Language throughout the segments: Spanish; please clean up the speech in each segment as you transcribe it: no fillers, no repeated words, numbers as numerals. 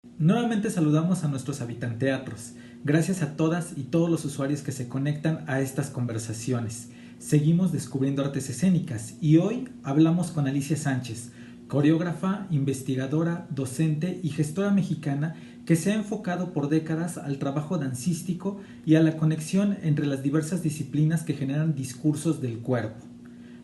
Nuevamente saludamos a nuestros habitanteatros. Gracias a todas y todos los usuarios que se conectan a estas conversaciones. Seguimos descubriendo artes escénicas y hoy hablamos con Alicia Sánchez, coreógrafa, investigadora, docente y gestora mexicana que se ha enfocado por décadas al trabajo dancístico y a la conexión entre las diversas disciplinas que generan discursos del cuerpo.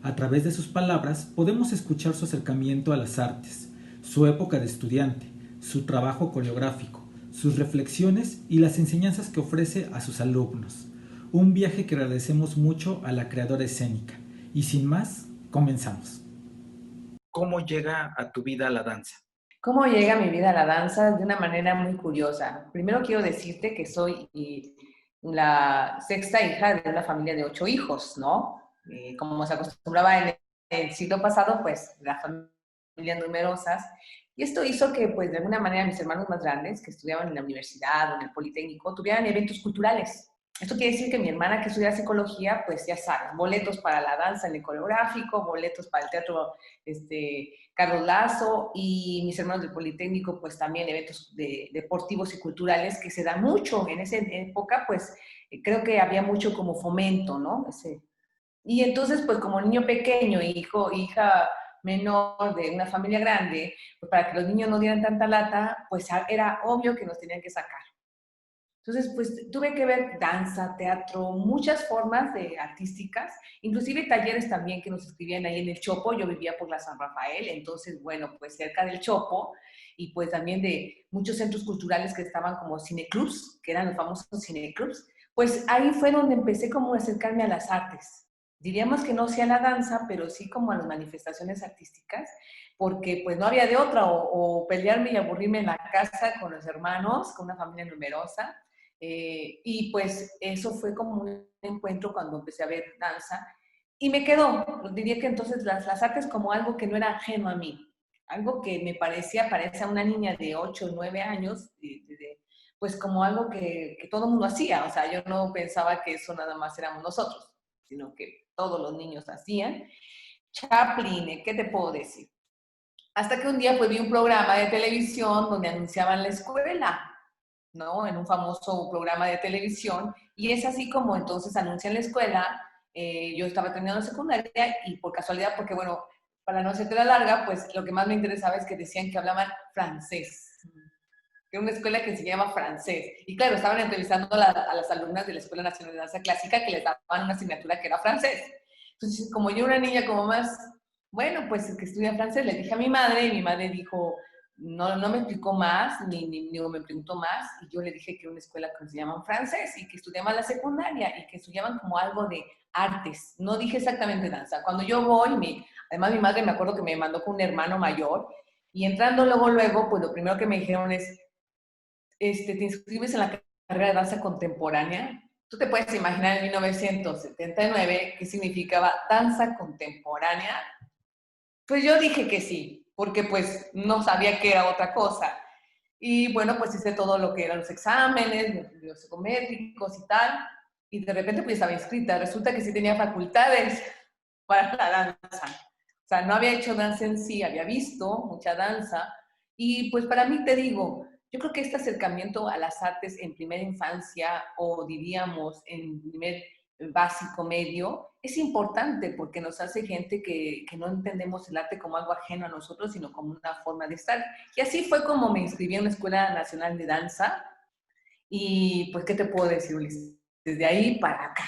A través de sus palabras podemos escuchar su acercamiento a las artes, su época de estudiante, su trabajo coreográfico, sus reflexiones y las enseñanzas que ofrece a sus alumnos. Un viaje que agradecemos mucho a la creadora escénica. Y sin más, comenzamos. ¿Cómo llega a tu vida la danza? ¿Cómo llega mi vida a la danza? De una manera muy curiosa. Primero quiero decirte que soy la sexta hija de una familia de 8 hijos, ¿no? Como se acostumbraba en el siglo pasado, pues las familias numerosas. Y esto hizo que, pues, de alguna manera mis hermanos más grandes, que estudiaban en la universidad o en el Politécnico, tuvieran eventos culturales. Esto quiere decir que mi hermana que estudia psicología, pues ya sabes, boletos para la danza en el coreográfico, boletos para el teatro, Carlos Lazo, y mis hermanos del Politécnico, pues también eventos deportivos y culturales que se dan mucho. En esa época, pues creo que había mucho como fomento, ¿no? Y entonces, pues como niño pequeño, hija menor de una familia grande, pues para que los niños no dieran tanta lata, pues era obvio que nos tenían que sacar. Entonces, pues tuve que ver danza, teatro, muchas formas de artísticas, inclusive talleres también que nos escribían ahí en el Chopo. Yo vivía por la San Rafael, entonces, bueno, pues cerca del Chopo, y pues también de muchos centros culturales que estaban como cineclubs, que eran los famosos cineclubs. Pues ahí fue donde empecé como a acercarme a las artes. Diríamos que no sea la danza, pero sí como a las manifestaciones artísticas, porque pues no había de otra, o pelearme y aburrirme en la casa con los hermanos, con una familia numerosa. Y pues eso fue como un encuentro cuando empecé a ver danza y me quedó. Diría que entonces las artes como algo que no era ajeno a mí, algo que me parece a una niña de 8 o 9 años, pues como algo que todo el mundo hacía. O sea, yo no pensaba que eso nada más éramos nosotros, sino que todos los niños hacían. Chaplin, ¿qué te puedo decir? Hasta que un día pues vi un programa de televisión donde anunciaban la escuela, ¿no? En un famoso programa de televisión, y es así como entonces anuncian la escuela. Yo estaba terminando secundaria y por casualidad, porque bueno, para no hacerte la larga, pues lo que más me interesaba es que decían que hablaban francés, que era una escuela que se llama francés. Y claro, estaban entrevistando a las alumnas de la Escuela Nacional de Danza Clásica que les daban una asignatura que era francés. Entonces, como yo una niña como más, bueno, pues que estudia francés, le dije a mi madre, y mi madre dijo, no me explicó más, ni me preguntó más, y yo le dije que era una escuela que se llama francés, y que estudiaban la secundaria, y que estudiaban como algo de artes. No dije exactamente danza. Cuando yo voy, además mi madre me acuerdo que me mandó con un hermano mayor, y entrando luego, pues lo primero que me dijeron es, te inscribes en la carrera de danza contemporánea. Tú te puedes imaginar en 1979 qué significaba danza contemporánea. Pues yo dije que sí, porque pues no sabía que era otra cosa. Y bueno, pues hice todo lo que eran los exámenes, los psicométricos y tal, y de repente pues estaba inscrita. Resulta que sí tenía facultades para la danza. O sea, no había hecho danza en sí, había visto mucha danza. Y pues para mí, te digo, yo creo que este acercamiento a las artes en primera infancia, o diríamos en primer básico medio, es importante porque nos hace gente que no entendemos el arte como algo ajeno a nosotros, sino como una forma de estar. Y así fue como me inscribí en la Escuela Nacional de Danza. Y pues, ¿qué te puedo decir, Ulises? Desde ahí para acá.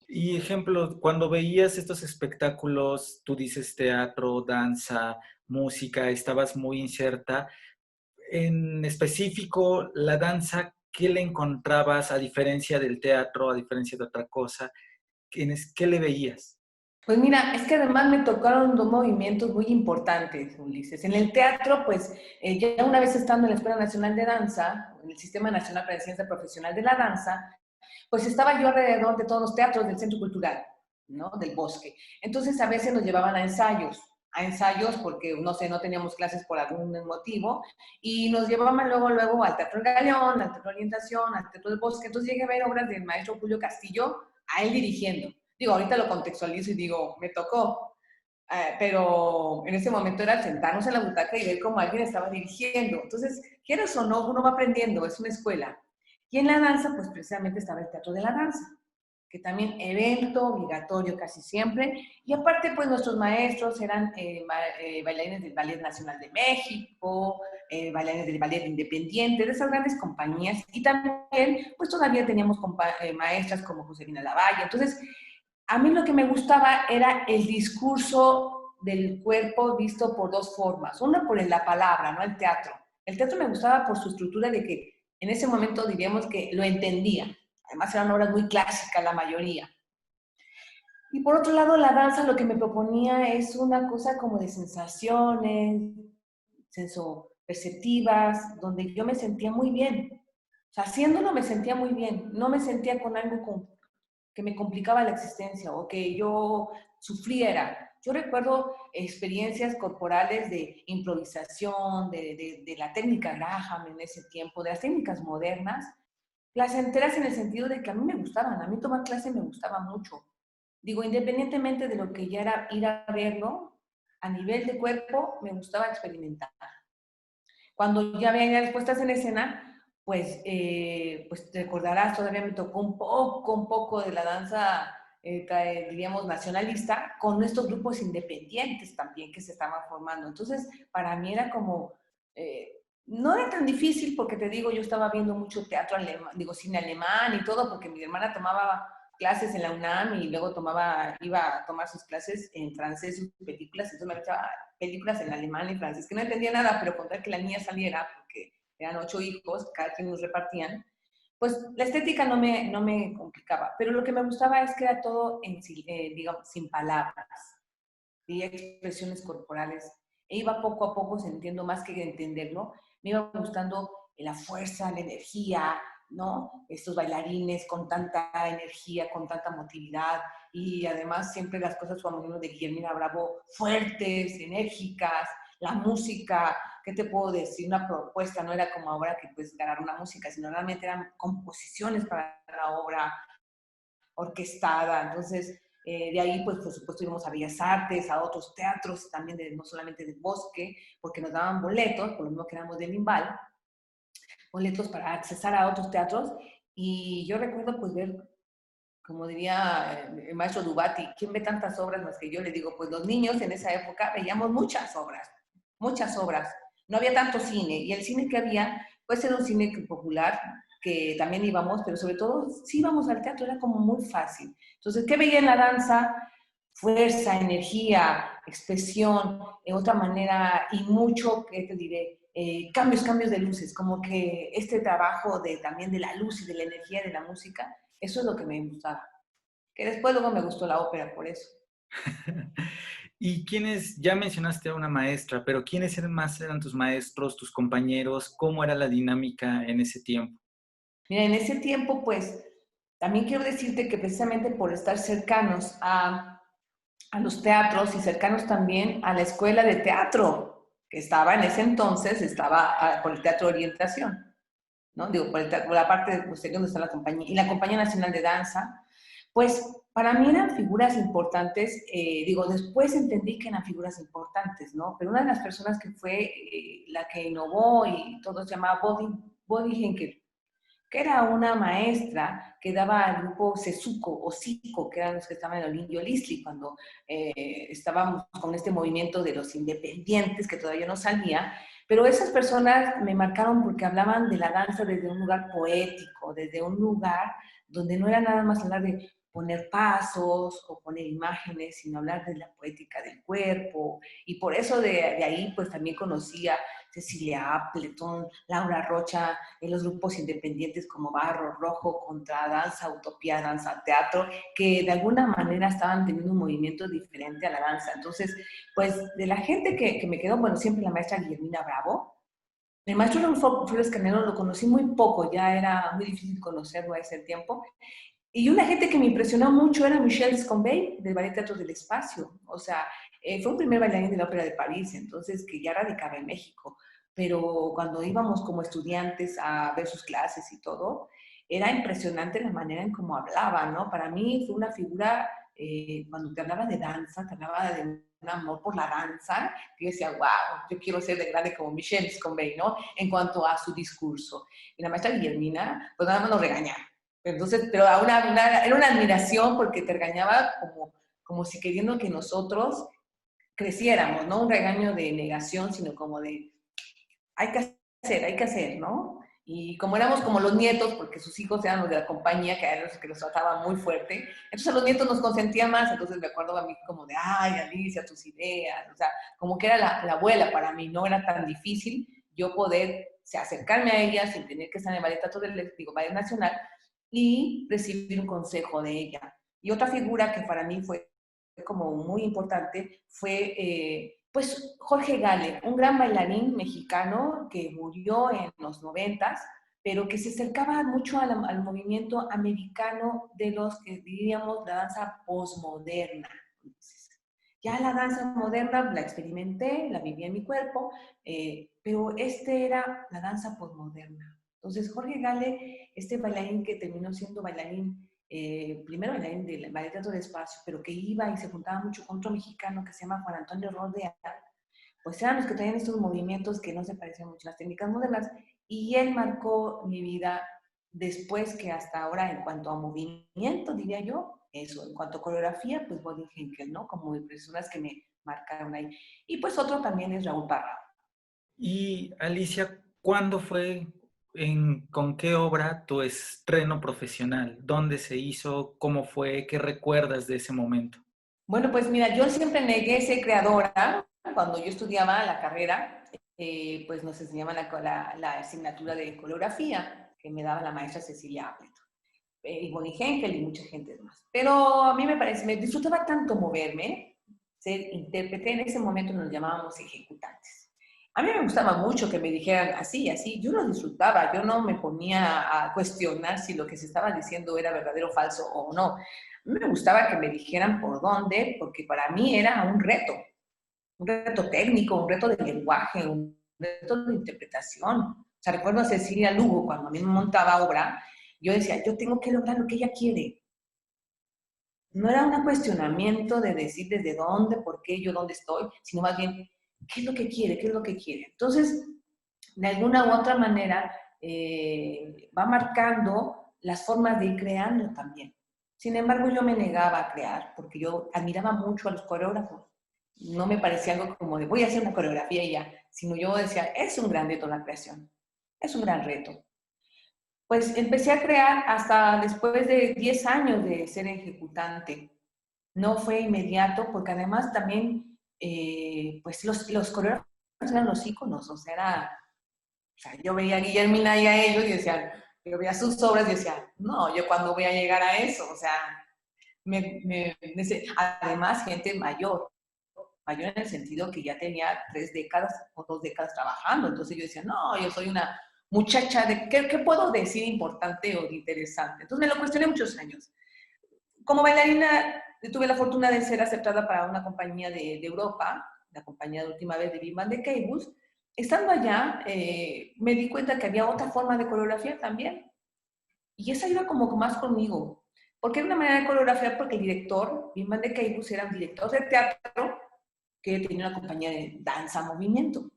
Y ejemplo, cuando veías estos espectáculos, tú dices teatro, danza, música, estabas muy inserta. En específico, la danza, ¿qué le encontrabas a diferencia del teatro, a diferencia de otra cosa? ¿Qué le veías? Pues mira, es que además me tocaron dos movimientos muy importantes, Ulises. En el teatro, pues ya una vez estando en la Escuela Nacional de Danza, en el Sistema Nacional para la Ciencia Profesional de la Danza, pues estaba yo alrededor de todos los teatros del Centro Cultural, ¿no? Del Bosque. Entonces a veces nos llevaban a ensayos porque, no sé, no teníamos clases por algún motivo, y nos llevaban luego al Teatro El Galeón, al Teatro Orientación, al Teatro del Bosque. Entonces llegué a ver obras del maestro Julio Castillo, a él dirigiendo. Digo, ahorita lo contextualizo y digo, me tocó. pero en ese momento era sentarnos en la butaca y ver cómo alguien estaba dirigiendo. Entonces, quieras o no, uno va aprendiendo, es una escuela. Y en la danza, pues precisamente estaba el teatro de la danza, que también evento obligatorio casi siempre. Y aparte, pues nuestros maestros eran bailarines del Ballet Nacional de México, bailarines del Ballet Independiente, de esas grandes compañías. Y también, pues todavía teníamos maestras como Josefina Lavalle. Entonces, a mí lo que me gustaba era el discurso del cuerpo visto por dos formas. Una por la palabra, ¿no? El teatro. El teatro me gustaba por su estructura de que en ese momento diríamos que lo entendía. Además eran obras muy clásicas la mayoría. Y por otro lado, la danza lo que me proponía es una cosa como de sensaciones, sensoperceptivas, donde yo me sentía muy bien. O sea, haciéndolo me sentía muy bien. No me sentía con algo que me complicaba la existencia o que yo sufriera. Yo recuerdo experiencias corporales de improvisación, de la técnica Graham en ese tiempo, de las técnicas modernas, placenteras en el sentido de que a mí me gustaban, a mí tomar clase me gustaba mucho. Digo, independientemente de lo que ya era ir a verlo, a nivel de cuerpo me gustaba experimentar. Cuando ya veía las puestas en escena, pues te recordarás, todavía me tocó un poco de la danza, diríamos, nacionalista, con estos grupos independientes también que se estaban formando. Entonces, para mí era como, no era tan difícil porque te digo, yo estaba viendo mucho teatro alemán, digo, cine alemán y todo, porque mi hermana tomaba clases en la UNAM y luego iba a tomar sus clases en francés, sus películas, entonces me echaba películas en alemán y francés, que no entendía nada, pero con tal que la niña saliera, porque eran 8 hijos, cada quien nos repartían, pues la estética no me complicaba, pero lo que me gustaba es que era todo digamos, sin palabras, y expresiones corporales, e iba poco a poco sintiendo más que entenderlo, me iba gustando la fuerza, la energía, ¿no? Estos bailarines con tanta energía, con tanta motividad, y además siempre las cosas, como uno de Guillermina Bravo, fuertes, enérgicas, la música, ¿qué te puedo decir? Una propuesta, no era como ahora que puedes ganar una música, sino realmente eran composiciones para la obra orquestada, entonces de ahí, pues, por supuesto, íbamos a Bellas Artes, a otros teatros también, no solamente del Bosque, porque nos daban boletos, por lo mismo que éramos del Limbal, boletos para accesar a otros teatros. Y yo recuerdo, pues, ver, como diría el maestro Dubati, ¿quién ve tantas obras más que yo? Le digo, pues los niños en esa época veíamos muchas obras, muchas obras. No había tanto cine, y el cine que había, pues era un cine popular, que también íbamos, pero sobre todo sí íbamos al teatro, era como muy fácil. Entonces, ¿qué veía en la danza? Fuerza, energía, expresión, otra manera, y mucho, ¿qué te diré? Cambios de luces, como que este trabajo también de la luz y de la energía de la música, eso es lo que me gustaba. Que después luego me gustó la ópera por eso. ¿Y quiénes, ya mencionaste a una maestra, pero quiénes eran más, eran tus maestros, tus compañeros? ¿Cómo era la dinámica en ese tiempo? Mira, en ese tiempo, pues, también quiero decirte que precisamente por estar cercanos a los teatros y cercanos también a la escuela de teatro, que estaba en ese entonces, estaba por el Teatro de Orientación, ¿no? Digo, por la parte posterior donde está la compañía, y la Compañía Nacional de Danza, pues para mí eran figuras importantes, digo, después entendí que eran figuras importantes, ¿no? Pero una de las personas que fue la que innovó y todo se llamaba Body Henkel, que era una maestra que daba al grupo Sesuco o Sico, que eran los que estaban en el Indio Listli, cuando estábamos con este movimiento de los independientes, que todavía no salía, pero esas personas me marcaron porque hablaban de la danza desde un lugar poético, desde un lugar donde no era nada más hablar de poner pasos o poner imágenes, sino hablar de la poética del cuerpo, y por eso de ahí pues también conocía Cecilia Appleton, Laura Rocha, en los grupos independientes como Barro Rojo, Contra Danza, Utopía, Danza, Teatro, que de alguna manera estaban teniendo un movimiento diferente a la danza. Entonces, pues de la gente que me quedó, bueno, siempre la maestra Guillermina Bravo. El maestro Rodolfo Flores Canelo lo conocí muy poco, ya era muy difícil conocerlo a ese tiempo. Y una gente que me impresionó mucho era Michelle Scombay, del Ballet Teatro del Espacio. O sea, fue un primer bailarín de la Ópera de París, entonces que ya radicaba en México. Pero cuando íbamos como estudiantes a ver sus clases y todo, era impresionante la manera en cómo hablaba, ¿no? Para mí fue una figura cuando te hablaba de danza, te hablaba de un amor por la danza, que yo decía, wow, yo quiero ser de grande como Michelle Scombay, ¿no? En cuanto a su discurso. Y la maestra Guillermina, pues nada más nos regañaba. Entonces, pero era una admiración porque te regañaba como si queriendo que nosotros creciéramos, no un regaño de negación, sino como de, hay que hacer, ¿no? Y como éramos como los nietos, porque sus hijos eran los de la compañía, que eran los que los trataban muy fuerte, entonces a los nietos nos consentían más, entonces me acuerdo a mí como de, ay, Alicia, tus ideas, o sea, como que era la abuela para mí, no era tan difícil yo poder acercarme a ella sin tener que estar en el ballet nacional y recibir un consejo de ella. Y otra figura que para mí fue como muy importante fue pues Jorge Gale, un gran bailarín mexicano que murió en los 90, pero que se acercaba mucho al movimiento americano de los que diríamos la danza posmoderna. Ya la danza moderna la experimenté, la viví en mi cuerpo, pero era la danza posmoderna. Entonces Jorge Gale, este bailarín que terminó siendo bailarín primero bailarín del Ballet Teatro de Espacio, pero que iba y se juntaba mucho con otro mexicano que se llama Juan Antonio Rodea, pues eran los que traían estos movimientos que no se parecían mucho a las técnicas modernas, y él marcó mi vida después que hasta ahora, en cuanto a movimiento, diría yo, eso, en cuanto a coreografía, pues Boris Henkel, ¿no? Como de personas que me marcaron ahí. Y pues otro también es Raúl Parra. Y Alicia, ¿cuándo fue, con qué obra tu estreno profesional? ¿Dónde se hizo? ¿Cómo fue? ¿Qué recuerdas de ese momento? Bueno, pues mira, yo siempre negué ser creadora. Cuando yo estudiaba la carrera, pues nos enseñaban la asignatura de coreografía que me daba la maestra Cecilia Appleton, y Bonnie Henkel y mucha gente más. Pero a mí me disfrutaba tanto moverme, ser intérprete. En ese momento nos llamábamos ejecutantes. A mí me gustaba mucho que me dijeran así, así. Yo lo disfrutaba, yo no me ponía a cuestionar si lo que se estaba diciendo era verdadero o falso o no. A mí me gustaba que me dijeran por dónde, porque para mí era un reto técnico, un reto de lenguaje, un reto de interpretación. O sea, recuerdo a Cecilia Lugo, cuando a mí me montaba obra, yo decía, yo tengo que lograr lo que ella quiere. No era un cuestionamiento de decir desde dónde, por qué, yo dónde estoy, sino más bien, ¿qué es lo que quiere? ¿Qué es lo que quiere? Entonces, de alguna u otra manera, va marcando las formas de ir creando también. Sin embargo, yo me negaba a crear porque yo admiraba mucho a los coreógrafos. No me parecía algo como de voy a hacer una coreografía y ya, sino yo decía, es un gran reto la creación, es un gran reto. Pues empecé a crear hasta después de 10 años de ser ejecutante. No fue inmediato porque además también, pues los coreógrafos eran los íconos, o sea, yo veía a Guillermina y a ellos y decía, yo veía sus obras y decía, no, yo cuándo voy a llegar a eso, o sea, además gente mayor en el sentido que ya tenía 3 décadas o 2 décadas trabajando, entonces yo decía, no, yo soy una muchacha de, ¿qué puedo decir importante o de interesante? Entonces me lo cuestioné muchos años. Como bailarina tuve la fortuna de ser aceptada para una compañía de Europa, la compañía de última vez de Wim van de Keibus. Estando allá, me di cuenta que había otra forma de coreografía también. Y esa iba como más conmigo. Porque era una manera de coreografiar porque el director, Wim van de Keibus, era un director de teatro que tenía una compañía de danza movimiento.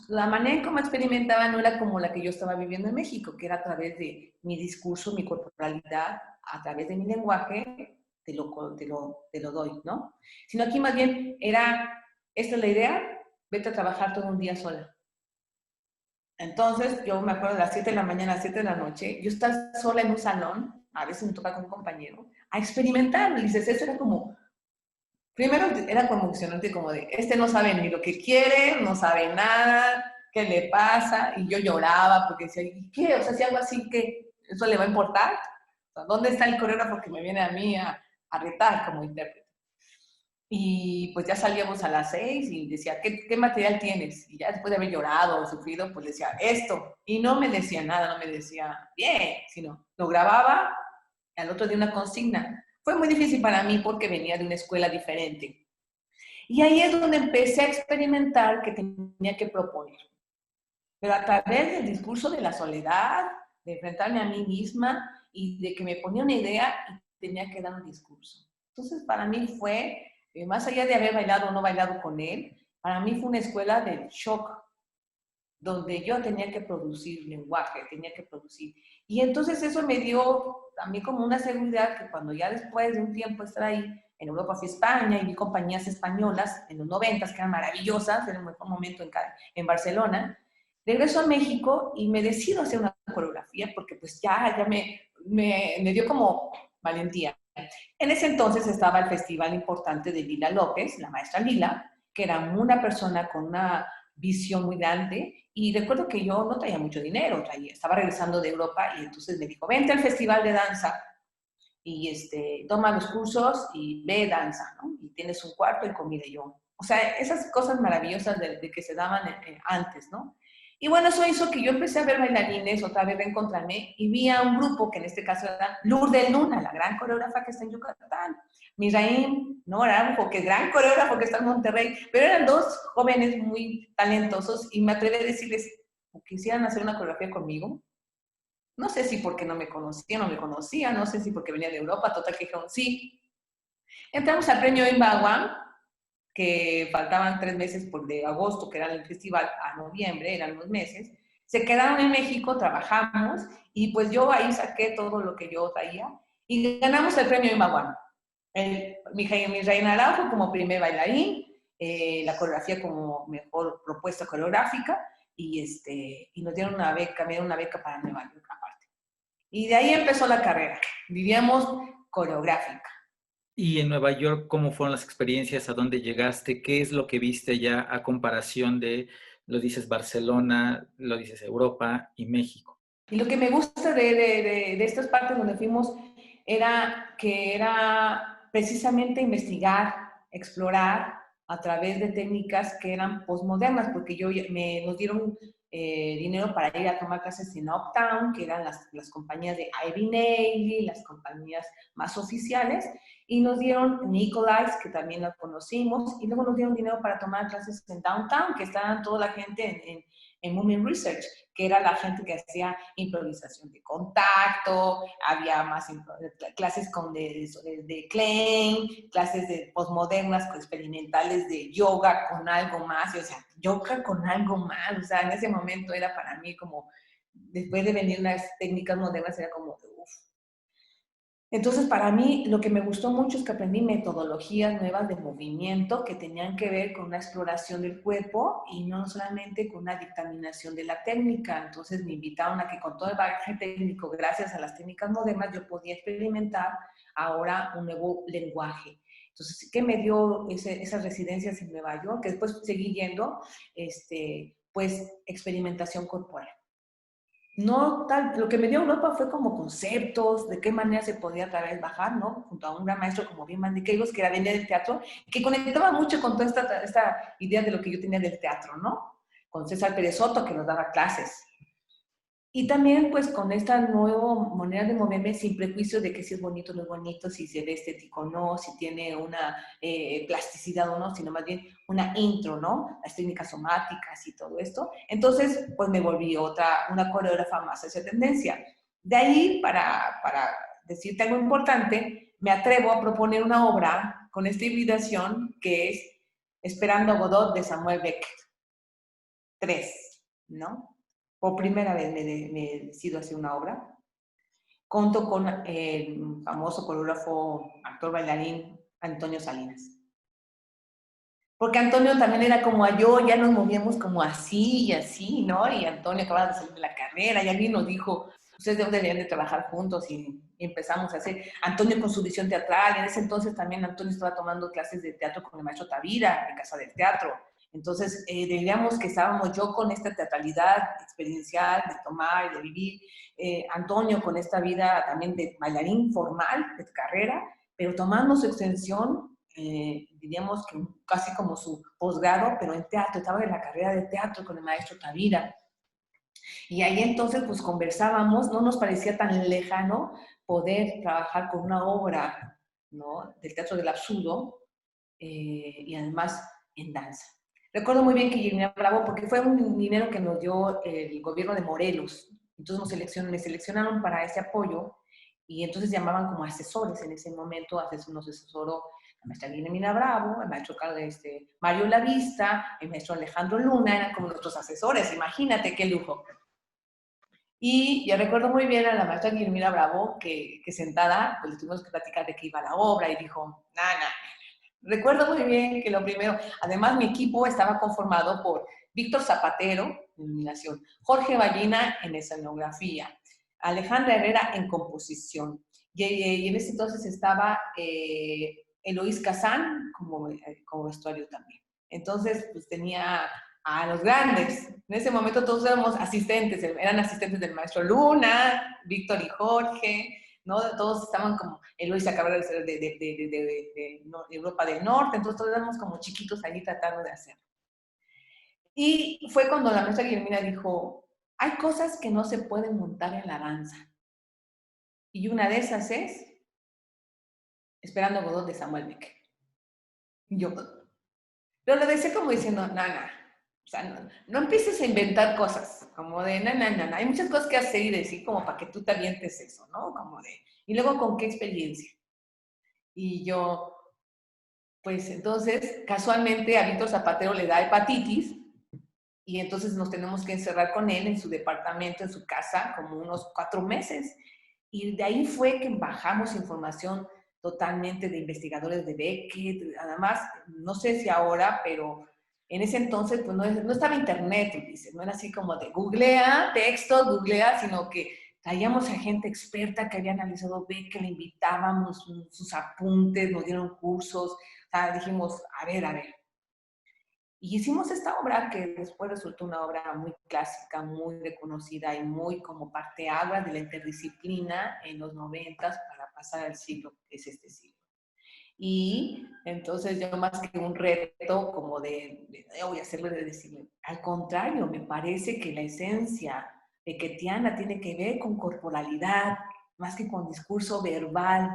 La manera en cómo experimentaba no era como la que yo estaba viviendo en México, que era a través de mi discurso, mi corporalidad, a través de mi lenguaje, te lo doy, ¿no? Sino aquí más bien era, esta es la idea, vete a trabajar todo un día sola. Entonces, yo me acuerdo de las 7 de la mañana a las 7 de la noche, yo estaba sola en un salón, a veces me toca con un compañero, a experimentar. Y dices, eso era como, primero era como emocionante, como de, no sabe ni lo que quiere, no sabe nada, qué le pasa, y yo lloraba porque decía, ¿y qué? O sea, si algo así, ¿qué? ¿Eso le va a importar? O sea, ¿dónde está el coreógrafo que me viene a mí a retar como intérprete? Y pues ya salíamos a las 6 y decía, ¿qué material tienes? Y ya después de haber llorado o sufrido, pues decía, esto. Y no me decía nada, no me decía, bien, sino lo grababa, al otro día una consigna. Fue muy difícil para mí porque venía de una escuela diferente. Y ahí es donde empecé a experimentar que tenía que proponer. Pero a través del discurso de la soledad, de enfrentarme a mí misma y de que me ponía una idea y tenía que dar un discurso. Entonces, para mí fue, más allá de haber bailado o no bailado con él, para mí fue una escuela del shock, donde yo tenía que producir lenguaje, tenía que producir. Y entonces eso me dio también como una seguridad que cuando ya después de un tiempo estar ahí, en Europa fui a España y vi compañías españolas en los 90 que eran maravillosas, era un mejor momento en Barcelona. Regreso a México y me decido hacer una coreografía porque pues ya me dio como valentía. En ese entonces estaba el festival importante de Lila López, la maestra Lila, que era una persona con una visión muy grande. Y recuerdo que yo no traía mucho dinero, estaba regresando de Europa y entonces me dijo, vente al festival de danza y toma los cursos y ve danza, ¿no? Y tienes un cuarto y comida y yo. O sea, esas cosas maravillosas de que se daban antes, ¿no? Y bueno, eso hizo que yo empecé a ver bailarines, otra vez reencontrarme, y vi a un grupo que en este caso era Lourdes Luna, la gran coreógrafa que está en Yucatán, Misraim, ¿no? Aranjo, que gran coreógrafo que está en Monterrey, pero eran dos jóvenes muy talentosos y me atreví a decirles, ¿quisieran hacer una coreografía conmigo? No sé si porque no me conocían o me conocían, no sé si porque venía de Europa, total que dijeron sí. Entramos al premio Imbagua, que faltaban 3 meses por de agosto, que era el festival, a noviembre, eran los meses. Se quedaron en México, trabajamos, y pues yo ahí saqué todo lo que yo traía, y ganamos el premio Imbagua. Misraín Araujo como primer bailarín, la coreografía como mejor propuesta coreográfica, y nos dieron una beca, me dieron una beca para Nueva York aparte. Y de ahí empezó la carrera, vivíamos coreográfica. Y en Nueva York, ¿cómo fueron las experiencias? ¿A dónde llegaste? ¿Qué es lo que viste allá a comparación de, lo dices Barcelona, lo dices Europa y México? Y lo que me gusta de estas partes donde fuimos era que era precisamente investigar, explorar a través de técnicas que eran postmodernas, porque nos dieron dinero para ir a tomar clases en Uptown, que eran las compañías de Ivy Navy, las compañías más oficiales, y nos dieron Nicolais, que también la conocimos, y luego nos dieron dinero para tomar clases en Downtown, que estaban toda la gente en Movement Research, que era la gente que hacía improvisación de contacto, había más clases de Klein, clases de postmodernas, experimentales de yoga con algo más, o sea, yoga con algo más, o sea, en ese momento era para mí como, después de venir unas técnicas modernas, era como, uff. Entonces, para mí, lo que me gustó mucho es que aprendí metodologías nuevas de movimiento que tenían que ver con una exploración del cuerpo y no solamente con una dictaminación de la técnica. Entonces, me invitaron a que con todo el bagaje técnico, gracias a las técnicas modernas, yo podía experimentar ahora un nuevo lenguaje. Entonces, ¿qué me dio esas residencias en Nueva York? Que después seguí yendo, pues, experimentación corporal. No tal, lo que me dio Europa fue como conceptos, de qué manera se podía otra vez bajar, ¿no? Junto a un gran maestro como Wim van de Keijos, que era venía del teatro, que conectaba mucho con toda esta idea de lo que yo tenía del teatro, ¿no? Con César Pérez Soto, que nos daba clases. Y también, pues, con esta nueva manera de moverme sin prejuicio de que si es bonito o no es bonito, si se ve estético o no, si tiene una plasticidad o no, sino más bien una intro, ¿no? Las técnicas somáticas y todo esto. Entonces, pues me volví una coreógrafa más a esa tendencia. De ahí, para decirte algo importante, me atrevo a proponer una obra con esta hibridación que es Esperando a Godot de Samuel Beckett. 3, ¿no? Por primera vez me decido hacer una obra. Conto con el famoso coreógrafo, actor bailarín Antonio Salinas. Porque Antonio también era como yo, ya nos movíamos como así y así, ¿no? Y Antonio acababa de salir de la carrera y alguien nos dijo, ustedes deberían de trabajar juntos y empezamos a hacer. Antonio con su visión teatral, en ese entonces también Antonio estaba tomando clases de teatro con el maestro Tavira en Casa del Teatro. Entonces, diríamos que estábamos yo con esta teatralidad experiencial de tomar y de vivir, Antonio con esta vida también de bailarín formal, de carrera, pero tomando su extensión, diríamos que casi como su posgrado, pero en teatro, estaba en la carrera de teatro con el maestro Tavira. Y ahí entonces pues conversábamos, no nos parecía tan lejano poder trabajar con una obra, ¿no? Del teatro del absurdo y además en danza. Recuerdo muy bien que Irina Bravo, porque fue un dinero que nos dio el gobierno de Morelos, entonces me seleccionaron para ese apoyo Y entonces llamaban como asesores en ese momento, nos asesoró la maestra Guillermina Bravo, el maestro Mario Lavista, el maestro Alejandro Luna, eran como nuestros asesores, imagínate qué lujo. Y yo recuerdo muy bien a la maestra Guillermina Bravo que sentada, pues le tuvimos que platicar de qué iba la obra y dijo, nada. Recuerdo muy bien que lo primero, además mi equipo estaba conformado por Víctor Zapatero en iluminación, Jorge Ballina en escenografía, Alejandra Herrera en composición. Y en ese entonces estaba Eloís Kazán como vestuario también. Entonces, pues tenía a los grandes. En ese momento todos éramos asistentes, eran asistentes del maestro Luna, Víctor y Jorge, ¿no? Todos estaban como, Eloisa acababa de ser de Europa del Norte, entonces todos éramos como chiquitos ahí tratando de hacer. Y fue cuando la maestra Guillermina dijo, hay cosas que no se pueden montar en la danza. Y una de esas es Esperando Godot de Samuel Beckett. Y yo, pero lo decía como diciendo, nana, o sea, no empieces a inventar cosas, como de, no, hay muchas cosas que hacer y decir como para que tú te avientes eso, ¿no? Como de, y luego, ¿con qué experiencia? Y yo, pues entonces, casualmente a Víctor Zapatero le da hepatitis y entonces nos tenemos que encerrar con él en su departamento, en su casa, como unos 4 meses. Y de ahí fue que bajamos información totalmente de investigadores de Beckett. Además, no sé si ahora, pero en ese entonces pues no estaba internet, dice, no era así como de googlea, texto, googlea, sino que traíamos a gente experta que había analizado Beckett, le invitábamos sus apuntes, nos dieron cursos, o sea, dijimos, a ver, y hicimos esta obra que después resultó una obra muy clásica, muy reconocida y muy como parteaguas de la interdisciplina en los 90 para pasar al siglo, que es este siglo. Y entonces yo más que un reto como voy a hacerlo de decirle, al contrario, me parece que la esencia beckettiana tiene que ver con corporalidad, más que con discurso verbal,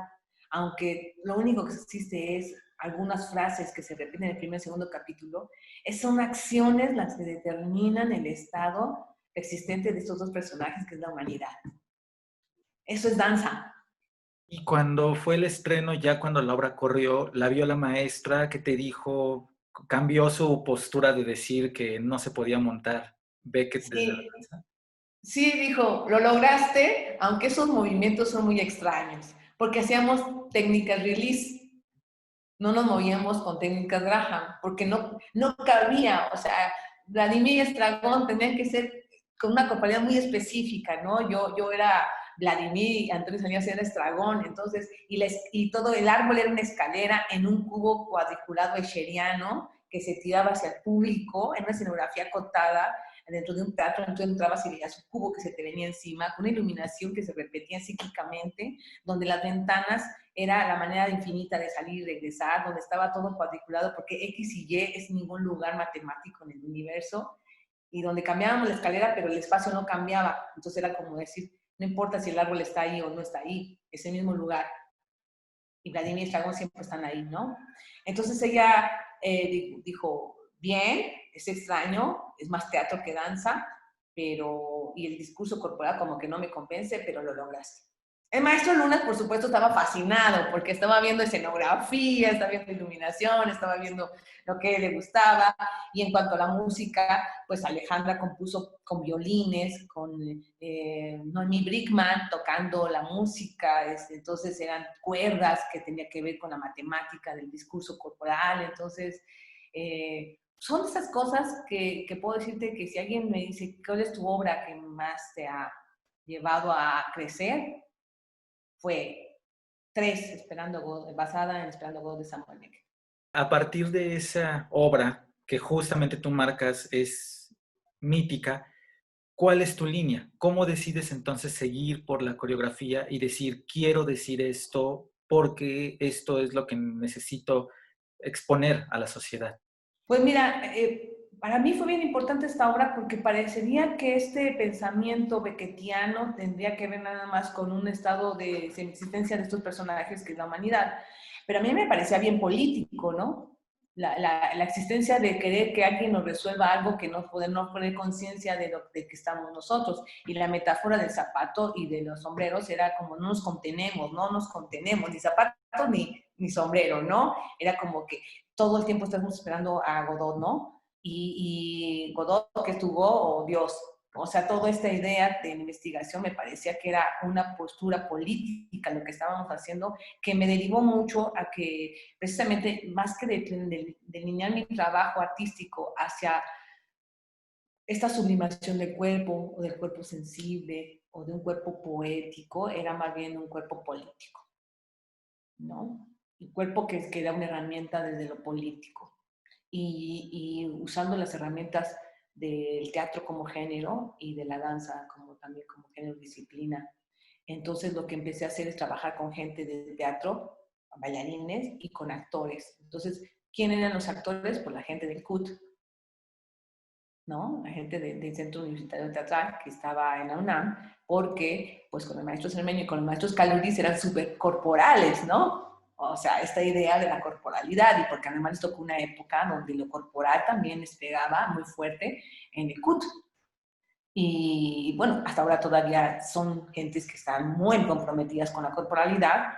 aunque lo único que existe es algunas frases que se repiten en el primer y segundo capítulo, son acciones las que determinan el estado existente de estos dos personajes, que es la humanidad. Eso es danza. Y cuando fue el estreno, ya cuando la obra corrió, la vio la maestra que te dijo, cambió su postura de decir que no se podía montar Beckett desde la Sí, danza. sí, dijo, lo lograste, aunque esos movimientos son muy extraños, porque hacíamos técnicas release, no nos movíamos con técnicas Graham, porque no cabía, o sea, Vladimir y Estragón tenían que ser con una corporalidad muy específica, ¿no? Yo era Vladimir y Antonio Salinas era Estragón, entonces, y todo el árbol era una escalera en un cubo cuadriculado escheriano que se tiraba hacia el público en una escenografía acotada dentro de un teatro, entonces entrabas y veías un cubo que se te venía encima, con una iluminación que se repetía cíclicamente, donde las ventanas era la manera infinita de salir y regresar, donde estaba todo cuadriculado, porque X y Y es ningún lugar matemático en el universo, y donde cambiábamos la escalera, pero el espacio no cambiaba. Entonces era como decir, no importa si el árbol está ahí o no está ahí, es el mismo lugar. Y Vladimir y Estragón siempre están ahí, ¿no? Entonces ella dijo, bien, es extraño, es más teatro que danza, pero, y el discurso corporal como que no me convence, pero lo lograste. El maestro Lunas, por supuesto, estaba fascinado porque estaba viendo escenografía, estaba viendo iluminación, estaba viendo lo que le gustaba. Y en cuanto a la música, pues Alejandra compuso con violines, con Noemí Brickman tocando la música, entonces eran cuerdas que tenía que ver con la matemática del discurso corporal. Entonces, son esas cosas que puedo decirte que si alguien me dice, ¿cuál es tu obra que más te ha llevado a crecer? Fue 3, basada en Esperando Godot de Samuel Beckett. A partir de esa obra que justamente tú marcas es mítica, ¿cuál es tu línea? ¿Cómo decides entonces seguir por la coreografía y decir, quiero decir esto porque esto es lo que necesito exponer a la sociedad? Pues mira, para mí fue bien importante esta obra porque parecería que este pensamiento beckettiano tendría que ver nada más con un estado de existencia de estos personajes que es la humanidad. Pero a mí me parecía bien político, ¿no? la existencia de querer que alguien nos resuelva algo que no podemos poner conciencia de que estamos nosotros. Y la metáfora del zapato y de los sombreros era como no nos contenemos, ni zapato ni sombrero, ¿no? Era como que todo el tiempo estamos esperando a Godot, ¿no? Y Godot que estuvo, o Dios. O sea, toda esta idea de investigación me parecía que era una postura política lo que estábamos haciendo, que me derivó mucho a que precisamente más que delinear mi trabajo artístico hacia esta sublimación del cuerpo o del cuerpo sensible o de un cuerpo poético, era más bien un cuerpo político, ¿no? El cuerpo que era una herramienta desde lo político. Y usando las herramientas del teatro como género y de la danza como también como género disciplina. Entonces lo que empecé a hacer es trabajar con gente de teatro, bailarines y con actores. Entonces, ¿quién eran los actores? Pues la gente del CUT, ¿no? La gente del Centro Universitario Teatral que estaba en la UNAM, porque pues con el maestro Cermeño y con el maestro Escaluris eran súper corporales, ¿no? O sea, esta idea de la corporalidad, y porque además les tocó una época donde lo corporal también les pegaba muy fuerte en el CUT. Y bueno, hasta ahora todavía son gentes que están muy comprometidas con la corporalidad,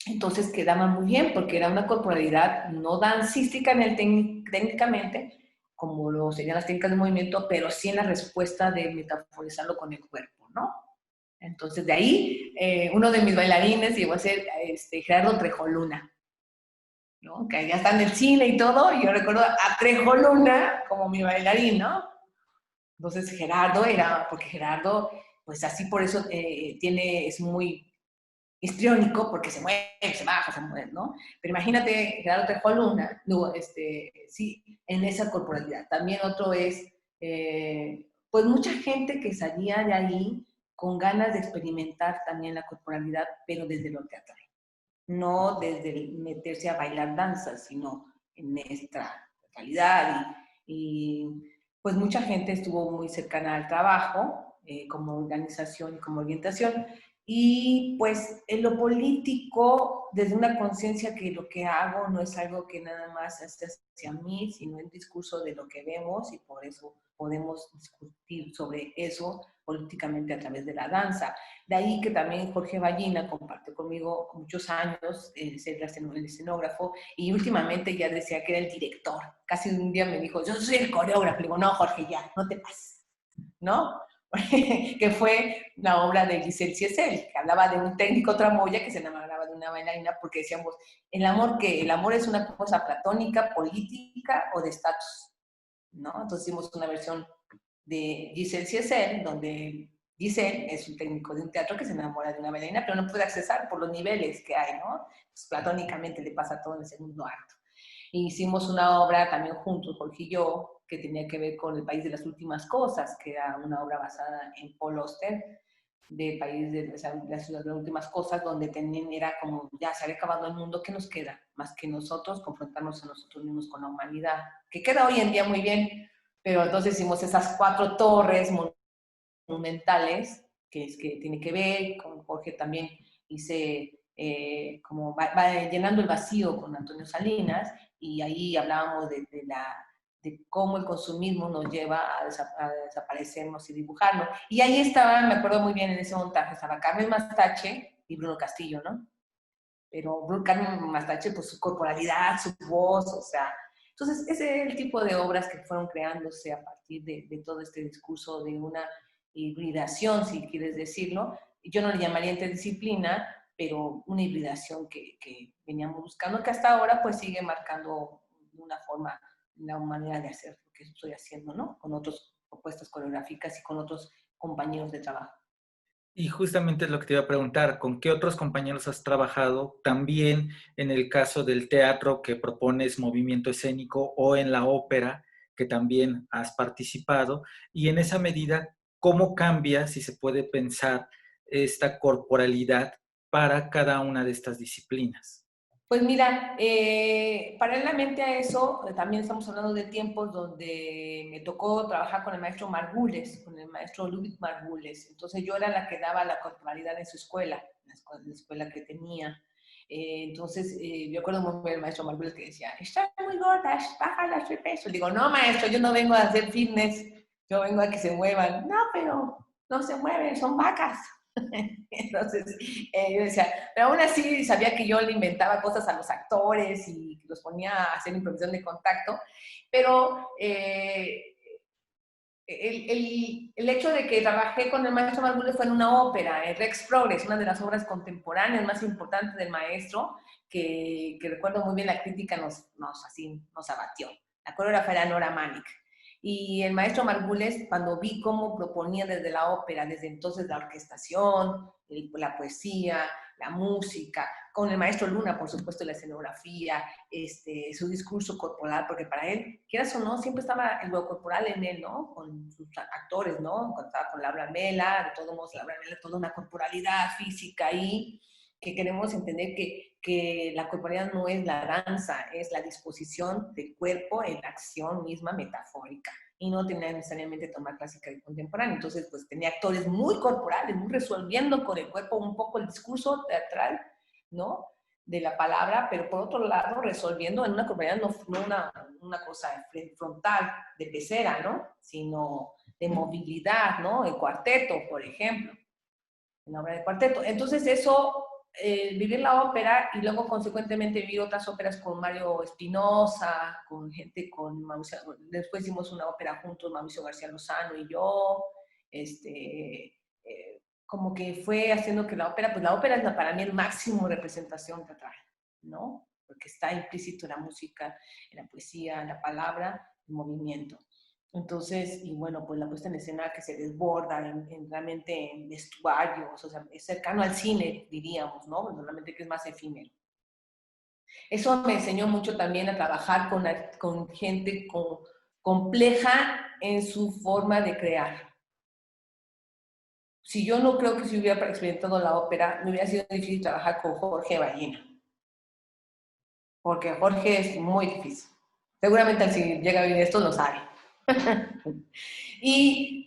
entonces quedaba muy bien porque era una corporalidad no dancística técnicamente, como lo serían las técnicas de movimiento, pero sí en la respuesta de metaforizarlo con el cuerpo, ¿no? Entonces de ahí, uno de mis bailarines llegó a ser Gerardo Trejoluna, ¿no? Que ya está en el cine y todo, y yo recuerdo a Trejoluna como mi bailarín, ¿no? Entonces Gerardo era, porque Gerardo, pues así por eso es muy histriónico, porque se mueve, se baja, se mueve, ¿no? Pero imagínate Gerardo Tejoluna, no, sí, en esa corporalidad. También otro es, pues mucha gente que salía de ahí con ganas de experimentar también la corporalidad, pero desde lo teatral. No desde el meterse a bailar danza, sino en esta realidad. Pues mucha gente estuvo muy cercana al trabajo, como organización y como orientación. Y pues en lo político, desde una conciencia que lo que hago no es algo que nada más esté hacia mí, sino el discurso de lo que vemos, y por eso podemos discutir sobre eso políticamente a través de la danza. De ahí que también Jorge Ballina compartió conmigo muchos años ser el escenógrafo, y últimamente ya decía que era el director. Casi un día me dijo, yo soy el coreógrafo. Le digo, no, Jorge, ya, no te pases, ¿no? Que fue la obra de Giselle Ciesel, que hablaba de un técnico tramoya que se enamoraba de una bailarina, porque decíamos, el amor es una cosa platónica, política o de estatus, ¿no? Entonces hicimos una versión de Giselle Ciesel, donde Giselle es un técnico de un teatro que se enamora de una bailarina, pero no puede accesar por los niveles que hay, ¿no? Pues, platónicamente le pasa todo en el segundo acto. Y hicimos una obra también juntos, Jorge y yo, que tenía que ver con El País de las Últimas Cosas, que era una obra basada en Paul Auster, del país de la ciudad de las últimas cosas, donde también era como, ya se había acabado el mundo, ¿qué nos queda? Más que nosotros, confrontarnos a nosotros mismos con la humanidad, que queda hoy en día muy bien, pero entonces hicimos esas 4 torres monumentales, que es que tiene que ver, con Jorge también hice como va llenando el vacío con Antonio Salinas, y ahí hablábamos de cómo el consumismo nos lleva a desaparecernos y dibujarnos. Y ahí estaba, me acuerdo muy bien en ese montaje, estaba Carmen Mastache y Bruno Castillo, ¿no? Pero Carmen Mastache, pues su corporalidad, su voz, o sea, entonces ese es el tipo de obras que fueron creándose a partir de todo este discurso de una hibridación, si quieres decirlo. Yo no le llamaría interdisciplina, pero una hibridación que veníamos buscando, que hasta ahora pues sigue marcando de una forma la manera de hacer lo que estoy haciendo, ¿no? Con otras propuestas coreográficas y con otros compañeros de trabajo. Y justamente es lo que te iba a preguntar, ¿con qué otros compañeros has trabajado? También en el caso del teatro que propones movimiento escénico, o en la ópera que también has participado, y en esa medida, ¿cómo cambia, si se puede pensar, esta corporalidad para cada una de estas disciplinas? Pues mira, paralelamente a eso, también estamos hablando de tiempos donde me tocó trabajar con el maestro Margules, con el maestro Ludwig Margules. Entonces yo era la que daba la corporalidad en su escuela, la escuela que tenía. Entonces, yo recuerdo muy bien el maestro Margules que decía, estás muy gorda, bájala de peso. Le digo, no, maestro, yo no vengo a hacer fitness, yo vengo a que se muevan. No, pero no se mueven, son vacas. Entonces, yo decía, pero aún así sabía que yo le inventaba cosas a los actores y los ponía a hacer improvisación de contacto, pero el hecho de que trabajé con el maestro Margules fue en una ópera, en Rex Progress, una de las obras contemporáneas más importantes del maestro, que recuerdo muy bien la crítica nos abatió. La coreógrafa era Nora Manick. Y el maestro Margules, cuando vi cómo proponía desde la ópera, desde entonces la orquestación, la poesía, la música, con el maestro Luna, por supuesto, la escenografía, su discurso corporal, porque para él, quieras o no, siempre estaba el lo corporal en él, ¿no? Con sus actores, ¿no? Cuando estaba con Laura Mela, de todos modos, Laura Mela, toda una corporalidad física ahí, que queremos entender que la corporalidad no es la danza, es la disposición del cuerpo en la acción misma metafórica. Y no tenía necesariamente tomar clásica y contemporánea. Entonces, pues tenía actores muy corporales, muy resolviendo con el cuerpo un poco el discurso teatral, ¿no? De la palabra, pero por otro lado resolviendo en una corporalidad no una cosa frontal de pecera, ¿no? Sino de movilidad, ¿no? El cuarteto, por ejemplo, en la obra de cuarteto. Entonces eso, vivir la ópera y luego consecuentemente vivir otras óperas con Mario Espinosa, con gente con Mauricio, después hicimos una ópera juntos, Mauricio García Lozano y yo, como que fue haciendo que pues la ópera es para mí el máximo representación teatral, ¿no? Porque está implícito en la música, en la poesía, en la palabra, en movimiento. Entonces, y bueno, pues la puesta en escena que se desborda realmente en vestuarios, o sea, es cercano al cine, diríamos, ¿no? Normalmente que es más efímero. Eso me enseñó mucho también a trabajar con gente compleja en su forma de crear. Si yo no creo que si hubiera experimentado la ópera, me hubiera sido difícil trabajar con Jorge Ballina, porque Jorge es muy difícil. Seguramente si llega a vivir esto lo sabe. Y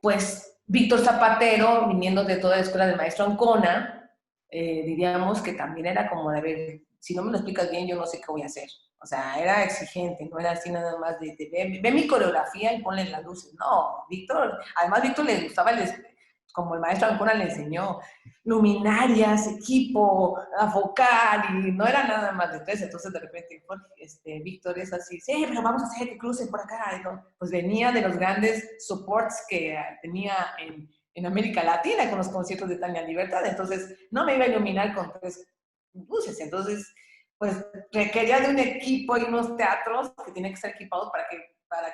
pues Víctor Zapatero, viniendo de toda la escuela del maestro Ancona, diríamos que también era como de, ver, si no me lo explicas bien, yo no sé qué voy a hacer. O sea, era exigente, no era así nada más de ve mi coreografía y ponle las luces. No, Víctor, además Víctor le gustaba como el maestro Ancona le enseñó, luminarias, equipo, afocar, y no era nada más de tres. Entonces de repente Víctor es así, sí, pero vamos a hacer que crucen por acá. ¿No? Pues venía de los grandes supports que tenía en América Latina con los conciertos de Tania Libertad, entonces no me iba a iluminar con tres luces. Entonces pues requería de un equipo y unos teatros que tenían que estar equipados para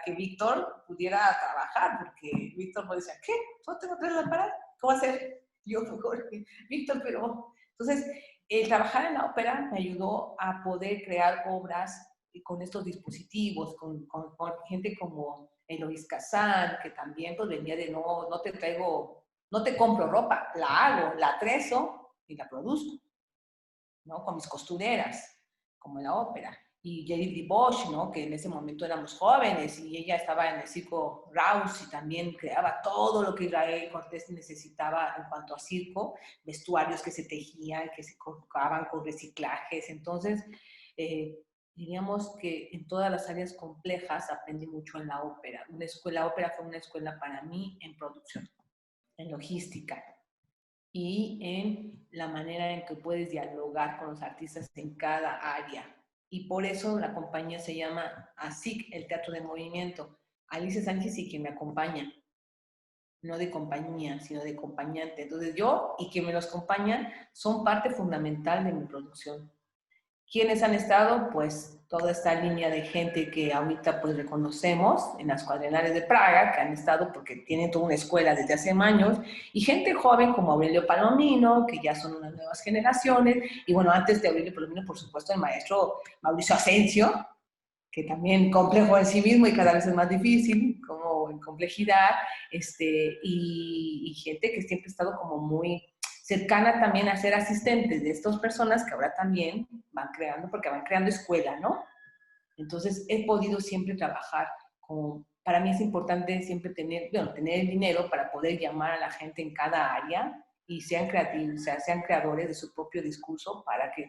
que Víctor pudiera trabajar, porque Víctor me decía, ¿qué? ¿Solo tengo tres lámparas? ¿Cómo hacer? Yo, mejor, Víctor, pero... Entonces, el trabajar en la ópera me ayudó a poder crear obras con estos dispositivos, con gente como Eloís Kazán, que también pues venía de no te compro ropa, la hago, la atrezo y la produzco, ¿no? Con mis costureras, como en la ópera. Y Jadith Bosch, ¿no? Que en ese momento éramos jóvenes y ella estaba en el circo Raus y también creaba todo lo que Israel Cortés necesitaba en cuanto a circo, vestuarios que se tejían, que se colocaban con reciclajes. Entonces, diríamos que en todas las áreas complejas aprendí mucho en la ópera. La ópera fue una escuela para mí en producción, en logística, y en la manera en que puedes dialogar con los artistas en cada área. Y por eso la compañía se llama ASIC, el Teatro de Movimiento. Alicia Sánchez y quien me acompaña, no de compañía, sino de acompañante. Entonces yo y quien me los acompaña son parte fundamental de mi producción. ¿Quiénes han estado? Pues toda esta línea de gente que ahorita pues reconocemos en las cuadrenales de Praga, que han estado porque tienen toda una escuela desde hace años, y gente joven como Aurelio Palomino, que ya son unas nuevas generaciones, y bueno, antes de Aurelio Palomino, por supuesto, el maestro Mauricio Asensio, que también complejo en sí mismo y cada vez es más difícil, como en complejidad, y gente que siempre ha estado como muy cercana también a ser asistentes de estas personas que ahora también van creando, porque van creando escuela, ¿no? Entonces he podido siempre trabajar para mí es importante siempre tener el dinero para poder llamar a la gente en cada área y sean creativos, o sea, sean creadores de su propio discurso para que,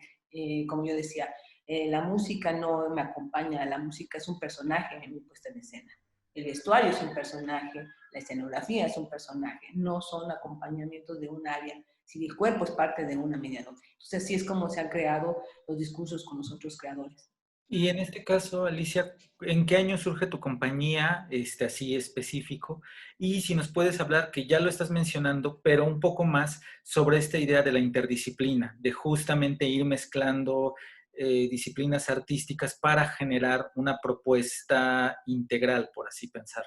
como yo decía, la música no me acompaña, la música es un personaje en mi puesta en escena. El vestuario es un personaje, la escenografía es un personaje, no son acompañamientos de un área, si el cuerpo es parte de una mediadora. Entonces, así es como se han creado los discursos con los otros creadores. Y en este caso, Alicia, ¿en qué año surge tu compañía, así específico? Y si nos puedes hablar, que ya lo estás mencionando, pero un poco más sobre esta idea de la interdisciplina, de justamente ir mezclando disciplinas artísticas para generar una propuesta integral, por así pensar.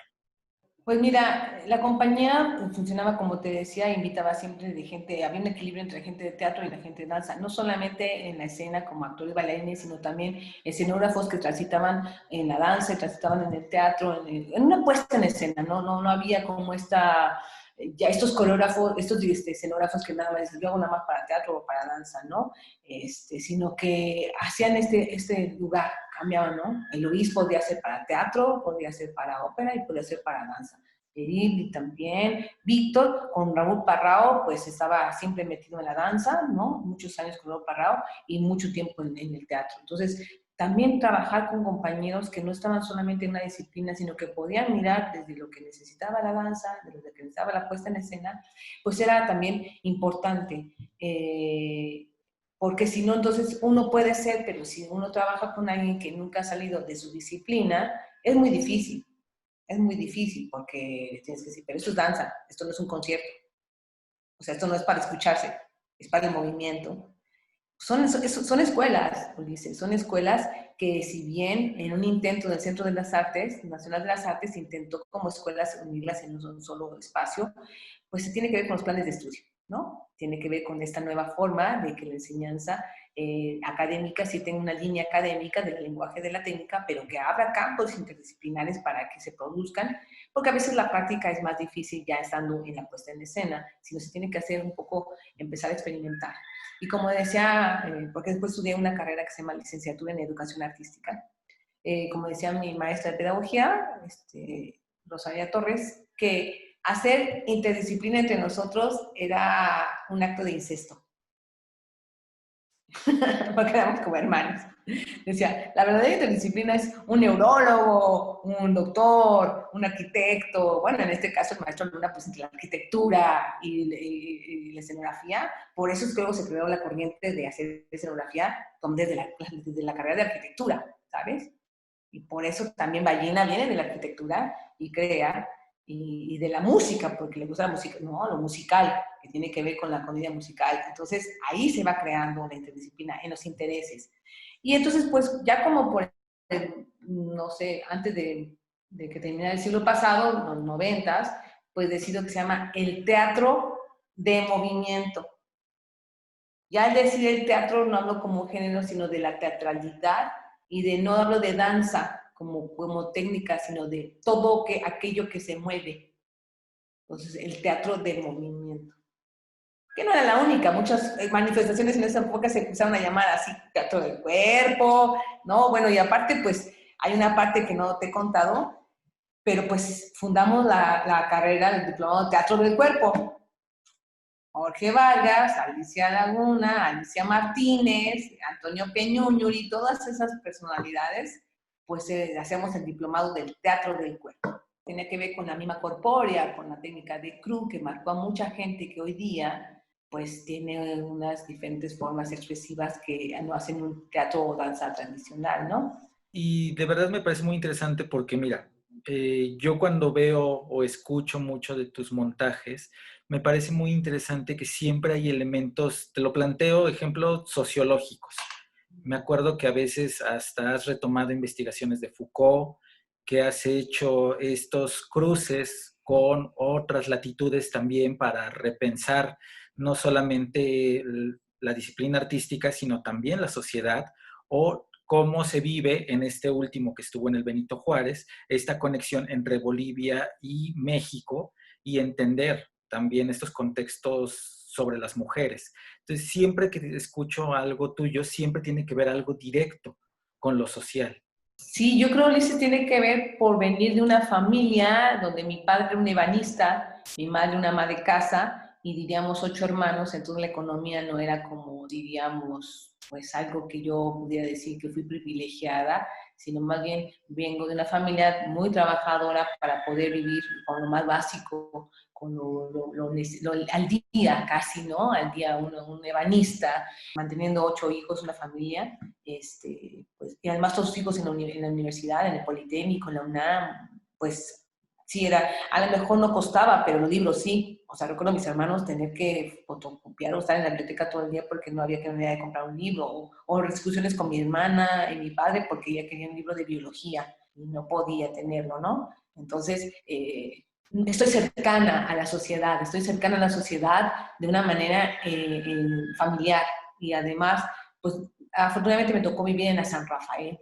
Pues mira, la compañía funcionaba como te decía, invitaba siempre de gente, había un equilibrio entre gente de teatro y la gente de danza, no solamente en la escena como actores bailarines, sino también escenógrafos que transitaban en la danza y transitaban en el teatro, en una puesta en escena, no había como ya estos coreógrafos, estos escenógrafos que nada más, yo hago nada más para teatro o para danza, ¿no? Sino que hacían este lugar, cambiaban, ¿no? El Luis podía ser para teatro, podía ser para ópera y podía ser para danza. Eril también, Víctor con Raúl Parrao, pues estaba siempre metido en la danza, ¿no? Muchos años con Raúl Parrao y mucho tiempo en el teatro. Entonces, también trabajar con compañeros que no estaban solamente en una disciplina, sino que podían mirar desde lo que necesitaba la danza, desde lo que necesitaba la puesta en escena, pues era también importante. Porque si no, entonces uno puede ser, pero si uno trabaja con alguien que nunca ha salido de su disciplina, es muy difícil porque tienes que decir, pero esto es danza, esto no es un concierto, o sea, esto no es para escucharse, es para el movimiento. Son escuelas, Ulises, son escuelas que si bien en un intento del Centro de las Artes, Nacional de las Artes, intentó como escuelas unirlas en un solo espacio, pues se tiene que ver con los planes de estudio, ¿no? Tiene que ver con esta nueva forma de que la enseñanza académica sí tenga una línea académica del lenguaje de la técnica, pero que abra campos interdisciplinares para que se produzcan, porque a veces la práctica es más difícil ya estando en la puesta en escena, sino se tiene que hacer un poco, empezar a experimentar. Y como decía, porque después estudié una carrera que se llama licenciatura en educación artística, como decía mi maestra de pedagogía, Rosaria Torres, que hacer interdisciplina entre nosotros era un acto de incesto, porque éramos como hermanos. Decía, la verdadera interdisciplina es un neurólogo, un doctor, un arquitecto, bueno, en este caso el maestro Luna, pues entre la arquitectura y la escenografía, por eso es que luego se creó la corriente de hacer escenografía desde la carrera de arquitectura, ¿sabes? Y por eso también Ballena viene de la arquitectura y crea, y de la música, porque le gusta la música, no, lo musical, que tiene que ver con la comedia musical. Entonces, ahí se va creando la interdisciplina, en los intereses. Y entonces, pues, ya como no sé, antes de que terminara el siglo pasado, los noventas, pues decido que se llama el teatro de movimiento. Ya al decir el teatro no hablo como género, sino de la teatralidad y de no hablo de danza como técnica, sino de todo aquello que se mueve. Entonces, el teatro de movimiento. Que no era la única, muchas manifestaciones en esa época se empezaron a llamar así, teatro del cuerpo, ¿no? Bueno, y aparte, pues, hay una parte que no te he contado, pero pues fundamos la carrera del diplomado de teatro del cuerpo. Jorge Vargas, Alicia Laguna, Alicia Martínez, Antonio Peñuñuri, todas esas personalidades, pues hacemos el diplomado del teatro del cuerpo. Tiene que ver con la mima corpórea, con la técnica de Krum, que marcó a mucha gente que hoy día pues tiene unas diferentes formas expresivas que no hacen un teatro o danza tradicional, ¿no? Y de verdad me parece muy interesante porque, mira, yo cuando veo o escucho mucho de tus montajes, me parece muy interesante que siempre hay elementos, te lo planteo, ejemplos sociológicos. Me acuerdo que a veces hasta has retomado investigaciones de Foucault, que has hecho estos cruces con otras latitudes también para repensar no solamente la disciplina artística, sino también la sociedad o cómo se vive en este último que estuvo en el Benito Juárez, esta conexión entre Bolivia y México y entender también estos contextos sobre las mujeres. Entonces, siempre que escucho algo tuyo, siempre tiene que ver algo directo con lo social. Sí, yo creo que eso tiene que ver por venir de una familia donde mi padre era un ebanista, mi madre una ama de casa, y diríamos 8 hermanos, entonces la economía no era como, diríamos, pues algo que yo pudiera decir que fui privilegiada, sino más bien vengo de una familia muy trabajadora para poder vivir con lo más básico, con al día casi, ¿no? Al día un ebanista, manteniendo 8 hijos, una familia, pues, y además todos sus hijos en la universidad, en el Politécnico, en la UNAM, pues sí era, a lo mejor no costaba, pero los libros sí. O sea, recuerdo a mis hermanos tener que fotocopiar o estar en la biblioteca todo el día porque no había manera de comprar un libro, o discusiones con mi hermana y mi padre porque ella quería un libro de biología y no podía tenerlo, ¿no? Entonces, estoy cercana a la sociedad, de una manera familiar, y además, pues afortunadamente me tocó vivir en la San Rafael,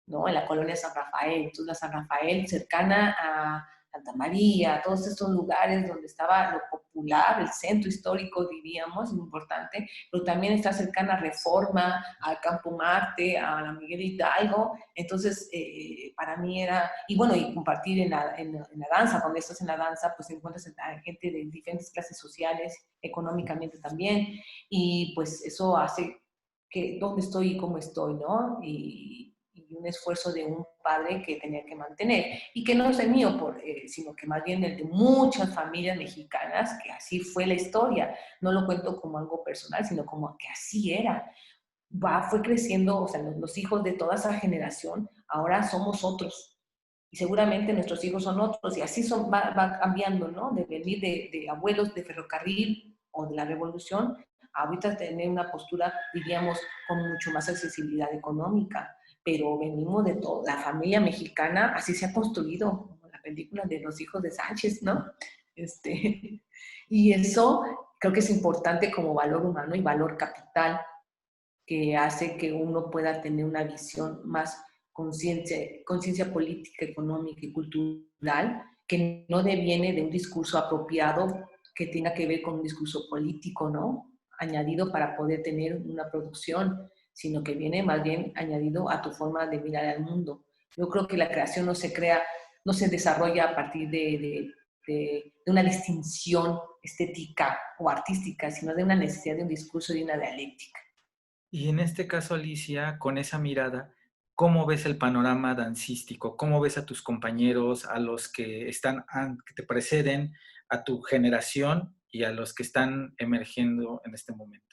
¿no? En la colonia San Rafael. Entonces la San Rafael, cercana a Santa María, a todos estos lugares donde estaba lo popular, el centro histórico, diríamos, importante, pero también está cercana a Reforma, al Campo Marte, a la Miguel Hidalgo. Entonces, para mí era, y bueno, y compartir en la danza. Cuando estás en la danza, pues encuentras a gente de diferentes clases sociales, económicamente también, y pues eso hace que dónde estoy y cómo estoy, ¿no? Y un esfuerzo de un padre que tenía que mantener, y que no es el mío, sino que más bien el de muchas familias mexicanas, que así fue la historia. No lo cuento como algo personal, sino como que así era. Fue creciendo, o sea, los hijos de toda esa generación, ahora somos otros. Y seguramente nuestros hijos son otros, y así va cambiando, ¿no? De venir de abuelos de ferrocarril o de la revolución, a ahorita tener una postura, diríamos, con mucho más accesibilidad económica. Pero venimos de toda la familia mexicana, así se ha construido, como la película de Los Hijos de Sánchez, ¿no? Y eso creo que es importante como valor humano y valor capital, que hace que uno pueda tener una visión más conciencia política, económica y cultural, que no deviene de un discurso apropiado que tenga que ver con un discurso político, ¿no? Añadido para poder tener una producción, sino que viene más bien añadido a tu forma de mirar al mundo. Yo creo que la creación no se crea, no se desarrolla a partir de una distinción estética o artística, sino de una necesidad de un discurso y de una dialéctica. Y en este caso, Alicia, con esa mirada, ¿cómo ves el panorama dancístico? ¿Cómo ves a tus compañeros, a los que que te preceden, a tu generación y a los que están emergiendo en este momento?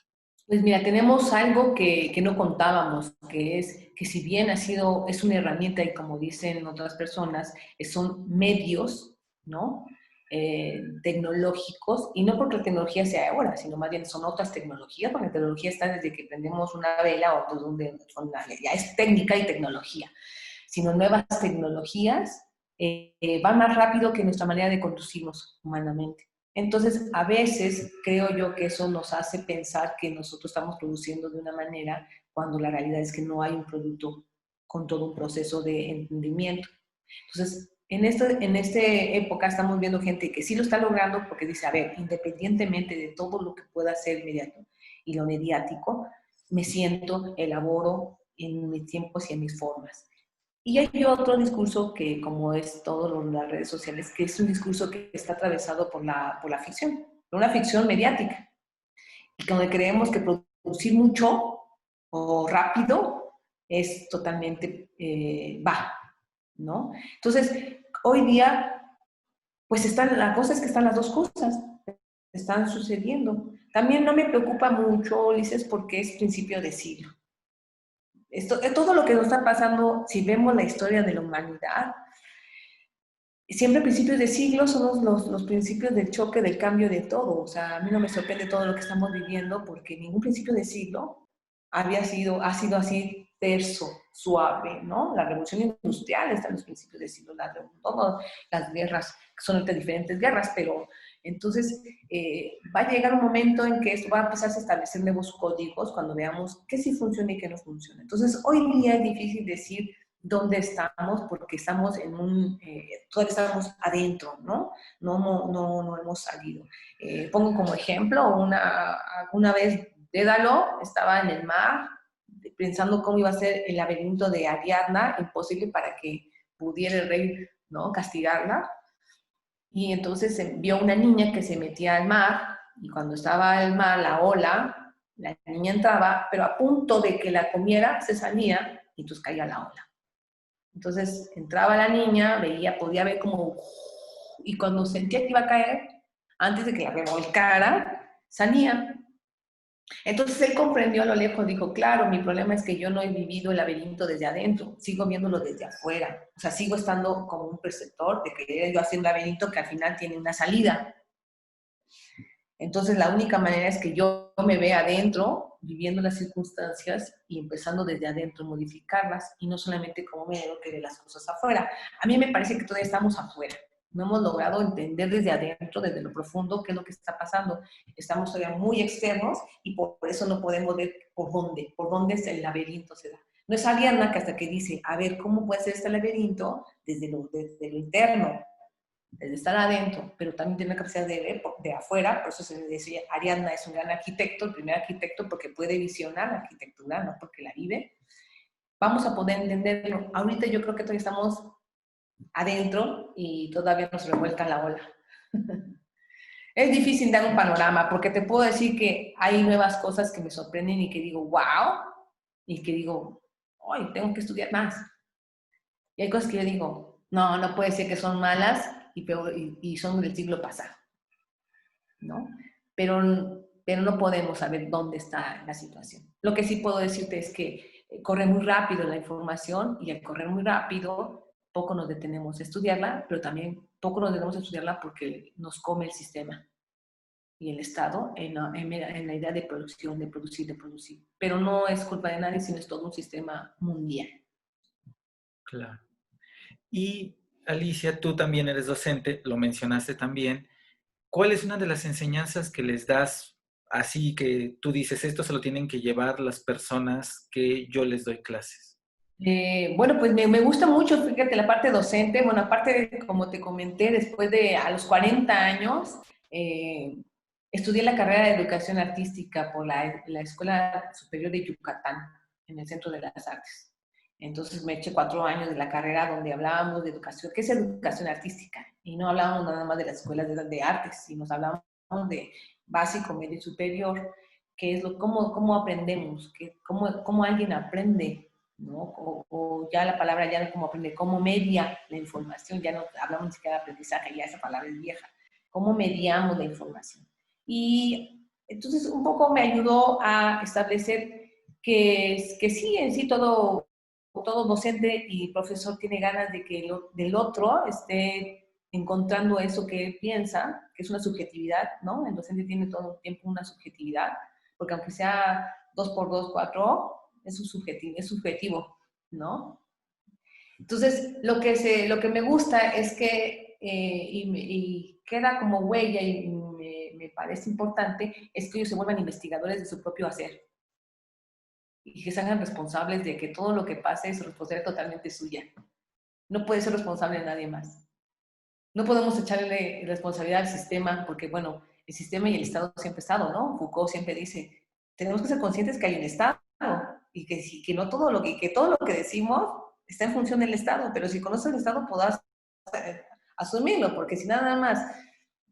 Pues mira, tenemos algo que no contábamos, que es que si bien es una herramienta, y como dicen otras personas, son medios, ¿no? Tecnológicos, y no porque la tecnología sea ahora, sino más bien son otras tecnologías, porque la tecnología está desde que prendemos una vela o donde ya es técnica y tecnología, sino nuevas tecnologías van más rápido que nuestra manera de conducirnos humanamente. Entonces, a veces creo yo que eso nos hace pensar que nosotros estamos produciendo de una manera cuando la realidad es que no hay un producto con todo un proceso de entendimiento. Entonces, en esta época estamos viendo gente que sí lo está logrando porque dice, a ver, independientemente de todo lo que pueda ser inmediato y lo mediático, me siento, elaboro en mis tiempos y en mis formas. Y hay otro discurso que, como es todo las redes sociales, que es un discurso que está atravesado por la ficción, por una ficción mediática, y donde creemos que producir mucho o rápido es totalmente ¿no? Entonces, hoy día, pues la cosa es que están las dos cosas, están sucediendo. También no me preocupa mucho, Ulises, porque es principio de siglo. Todo lo que nos está pasando, si vemos la historia de la humanidad, siempre principios de siglo son los principios del choque, del cambio de todo. O sea, a mí no me sorprende todo lo que estamos viviendo porque ningún principio de siglo ha sido así terso, suave, ¿no? La revolución industrial está en los principios de siglo, todas las guerras, son diferentes guerras, pero entonces va a llegar un momento en que esto va a empezar a establecer nuevos códigos cuando veamos qué sí funciona y qué no funciona. Entonces, hoy día es difícil decir dónde estamos, porque estamos todavía estamos adentro, ¿no? No hemos salido. Pongo como ejemplo, una vez Dédalo estaba en el mar pensando cómo iba a ser el laberinto de Ariadna, imposible para que pudiera el rey, ¿no?, castigarla. Y entonces vio una niña que se metía al mar y cuando estaba el mar, la ola, la niña entraba, pero a punto de que la comiera, se salía y entonces caía la ola. Entonces entraba la niña, veía, podía ver como, y cuando sentía que iba a caer, antes de que la revolcara, salía. Entonces él comprendió a lo lejos, dijo, claro, mi problema es que yo no he vivido el laberinto desde adentro, sigo viéndolo desde afuera. O sea, sigo estando como un perceptor de que yo hacer un laberinto que al final tiene una salida. Entonces la única manera es que yo me vea adentro, viviendo las circunstancias y empezando desde adentro, modificarlas, y no solamente como me veo que de las cosas afuera. A mí me parece que todavía estamos afuera. No hemos logrado entender desde adentro, desde lo profundo, qué es lo que está pasando. Estamos todavía muy externos y por eso no podemos ver por dónde es el laberinto se da. No es Ariadna que hasta que dice, a ver, ¿cómo puede ser este laberinto desde lo interno? El de estar adentro, pero también tiene la capacidad de ver de afuera, por eso se le decía, Ariadna es un gran arquitecto, el primer arquitecto porque puede visionar la arquitectura, no porque la vive. Vamos a poder entenderlo. Ahorita yo creo que todavía estamos adentro y todavía nos revuelca la ola. Es difícil dar un panorama porque te puedo decir que hay nuevas cosas que me sorprenden y que digo, wow, y que digo, hoy tengo que estudiar más. Y hay cosas que yo digo, no, no puede ser que son malas y son del siglo pasado, ¿no? Pero no podemos saber dónde está la situación. Lo que sí puedo decirte es que corre muy rápido la información y al correr muy rápido, poco nos detenemos a estudiarla, pero también poco nos detenemos a estudiarla porque nos come el sistema y el Estado en la idea de producción, de producir, de producir. Pero no es culpa de nadie, sino es todo un sistema mundial. Claro. Y Alicia, tú también eres docente, lo mencionaste también. ¿Cuál es una de las enseñanzas que les das así que tú dices, esto se lo tienen que llevar las personas que yo les doy clases? Bueno, pues me gusta mucho, fíjate, la parte docente. Bueno, aparte de, como te comenté, después de a los 40 años, eh, estudié la carrera de Educación Artística por la Escuela Superior de Yucatán, en el Centro de las Artes. Entonces me eché 4 años de la carrera donde hablábamos de educación, ¿qué es educación artística? Y no hablábamos nada más de las escuelas de artes, sino hablábamos de básico, medio y superior, que es cómo aprendemos, cómo alguien aprende, ¿no? O ya la palabra ya no como aprender, cómo media la información, ya no hablamos ni siquiera de aprendizaje, ya esa palabra es vieja, cómo mediamos la información. Y entonces un poco me ayudó a establecer que sí, en sí todo docente y profesor tiene ganas de que del otro esté encontrando eso que él piensa, que es una subjetividad, ¿no? El docente tiene todo el tiempo una subjetividad, porque aunque sea 2 por 2 4, es subjetivo, ¿no? Entonces, lo que me gusta es que, y queda como huella y me parece importante, es que ellos se vuelvan investigadores de su propio hacer y que se hagan responsables de que todo lo que pase es responsabilidad totalmente suya. No puede ser responsable de nadie más. No podemos echarle responsabilidad al sistema porque, bueno, el sistema y el Estado siempre han estado, ¿no? Foucault siempre dice, tenemos que ser conscientes que hay un Estado y que no todo que todo lo que decimos está en función del Estado, pero si conoces el Estado podrás asumirlo, porque si nada más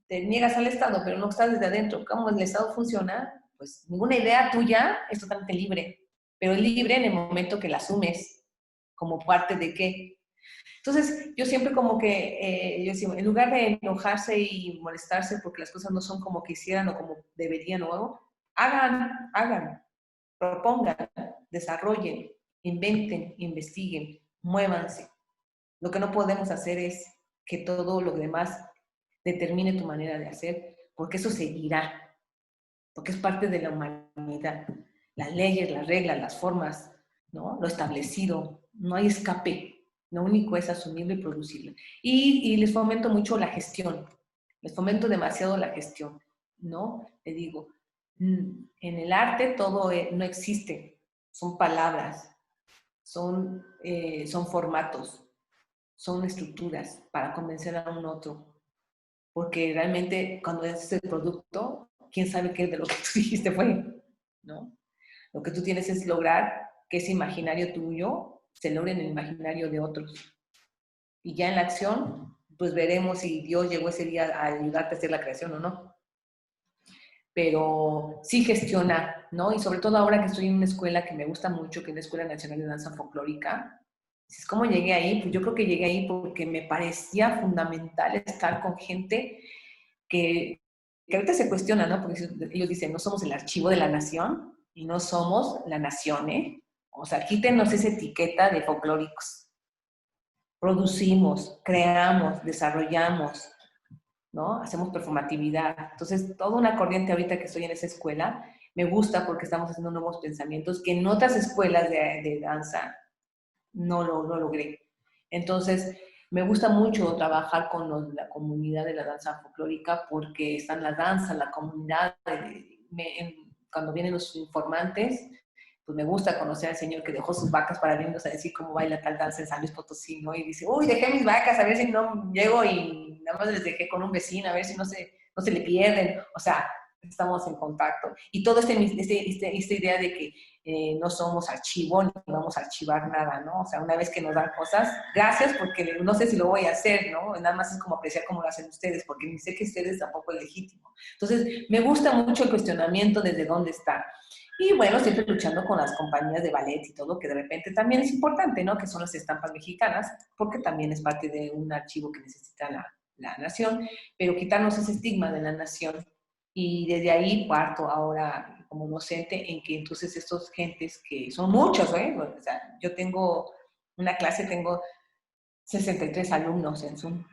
te niegas al Estado, pero no estás desde adentro, cómo el Estado funciona, pues ninguna idea tuya es totalmente libre, pero es libre en el momento que la asumes como parte de qué. Entonces, yo siempre como que, yo decía, en lugar de enojarse y molestarse porque las cosas no son como quisieran o como deberían o algo, hagan, propongan, desarrollen, inventen, investiguen, muévanse. Lo que no podemos hacer es que todo lo demás determine tu manera de hacer, porque eso seguirá, porque es parte de la humanidad. Las leyes, las reglas, las formas, ¿no? Lo establecido, no hay escape. Lo único es asumirlo y producirlo. Y les fomento mucho la gestión. Les fomento demasiado la gestión, ¿no? Les digo, en el arte todo no existe. Son palabras, son formatos, son estructuras para convencer a un otro. Porque realmente cuando es el producto, quién sabe qué de lo que tú dijiste fue, ¿no? Lo que tú tienes es lograr que ese imaginario tuyo se logre en el imaginario de otros. Y ya en la acción, pues veremos si Dios llegó ese día a ayudarte a hacer la creación o no. pero sí gestiona, ¿no? Y sobre todo ahora que estoy en una escuela que me gusta mucho, que es la Escuela Nacional de Danza Folclórica. ¿Cómo llegué ahí? Pues yo creo que llegué ahí porque me parecía fundamental estar con gente que ahorita se cuestiona, ¿no? Porque ellos dicen, no somos el archivo de la nación y no somos la nación, ¿eh? O sea, quítenos esa etiqueta de folclóricos. Producimos, creamos, desarrollamos, ¿no? Hacemos performatividad. Entonces, toda una corriente ahorita que estoy en esa escuela, me gusta porque estamos haciendo nuevos pensamientos que en otras escuelas de danza no logré. Entonces, me gusta mucho trabajar con la comunidad de la danza folclórica porque están la danza, la comunidad. Cuando vienen los informantes, pues me gusta conocer al señor que dejó sus vacas para venirnos a decir cómo baila tal danza en San Luis Potosí, ¿no? Y dice, uy, dejé mis vacas, a ver si no llego y nada más les dejé con un vecino, a ver si no se le pierden. O sea, estamos en contacto. Y todo esta idea de que no somos archivo ni vamos a archivar nada, ¿no? O sea, una vez que nos dan cosas, gracias porque no sé si lo voy a hacer, ¿no? Nada más es como apreciar cómo lo hacen ustedes, porque ni sé que ustedes tampoco es legítimo. Entonces, me gusta mucho el cuestionamiento desde dónde está. Y bueno, siempre luchando con las compañías de ballet y todo, que de repente también es importante, ¿no? Que son las estampas mexicanas, porque también es parte de un archivo que necesita la nación, pero quitarnos ese estigma de la nación. Y desde ahí parto ahora como docente en que entonces estos gentes que son muchos, ¿eh? O sea, yo tengo una clase, tengo 63 alumnos en Zoom,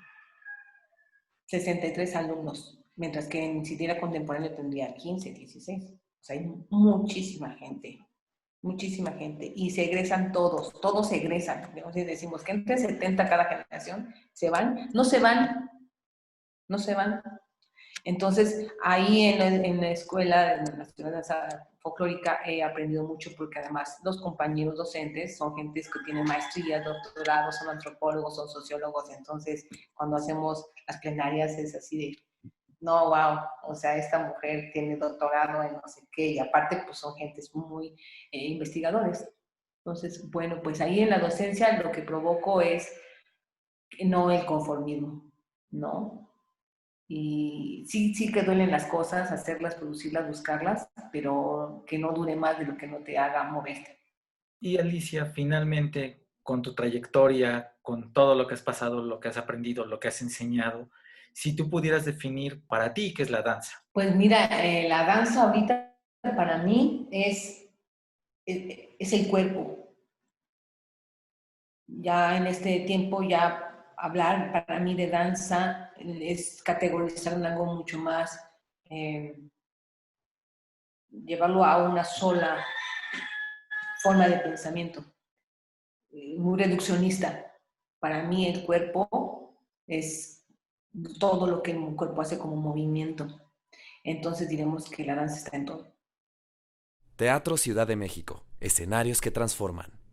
63 alumnos, mientras que en Sidera Contemporáneo tendría 15, 16. O sea, hay muchísima gente. Y se egresan todos se egresan. Entonces decimos que entre 70 cada generación se van, no se van. Entonces, ahí en la escuela de la Ciudad de Danza Folclórica he aprendido mucho porque además los compañeros docentes son gentes que tienen maestrías, doctorados, son antropólogos, son sociólogos. Entonces, cuando hacemos las plenarias es así de, no, wow, o sea, esta mujer tiene doctorado en no sé qué, y aparte pues son gentes muy investigadores. Entonces, bueno, pues ahí en la docencia lo que provoco es no el conformismo, ¿no? Y sí que duelen las cosas, hacerlas, producirlas, buscarlas, pero que no dure más de lo que no te haga moverte. Y Alicia, finalmente, con tu trayectoria, con todo lo que has pasado, lo que has aprendido, lo que has enseñado, si tú pudieras definir para ti qué es la danza. Pues mira, la danza ahorita para mí es el cuerpo. Ya en este tiempo ya hablar para mí de danza es categorizar en algo mucho más, eh, llevarlo a una sola forma de pensamiento, muy reduccionista. Para mí el cuerpo es todo lo que el cuerpo hace como movimiento. Entonces diremos que la danza está en todo. Teatro Ciudad de México, escenarios que transforman.